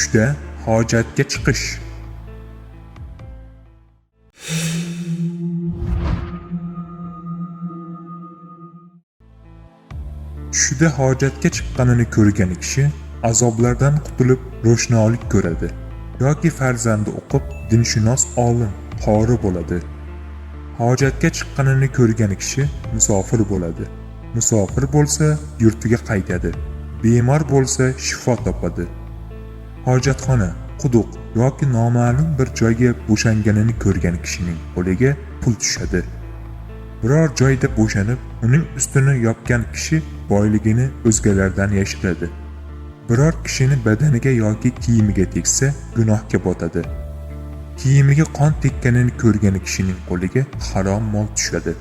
Tushda hojatga chiqish. Tushda hojatga chiqqanini ko'rgan kishi azoblardan qutulib ro'shnolik ko'radi yoki farzandi o'qib dinshunos olim, qori bo'ladi. Hojatga chiqqanini ko'rgan kishi musofir bo'ladi. Musofir bo'lsa yurtiga qaytadi. Bemor bo'lsa shifo topadi. Hojatxona, quduq yoki noma'lum bir joyga bo'shanganini ko'rgan kishining qo'liga pul tushadi. Biror joyda bo'shanib, uning ustini yopgan kishi boyligini o'zgalardan yashiradi. Biror kishini badaniga yoki kiyimiga tegsa, gunohga botadi. Kiyimiga qon tekkanini ko'rgan kishining qo'liga harom mol tushadi.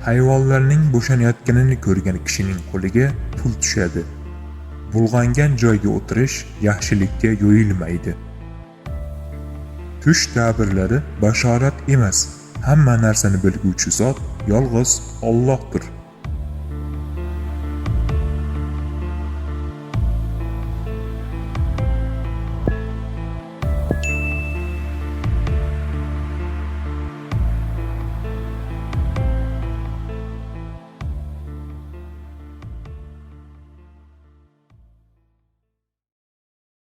Hayvonlarning bo'shanayotganini ko'rgan kishining qo'liga pul tushadi. Bulg'angan joyga o'tirish yaxshilikka yo'yilmaydi. Tush ta'birlari bashorat emas. Hamma narsani bilguvchi zot yolg'iz Allohdir.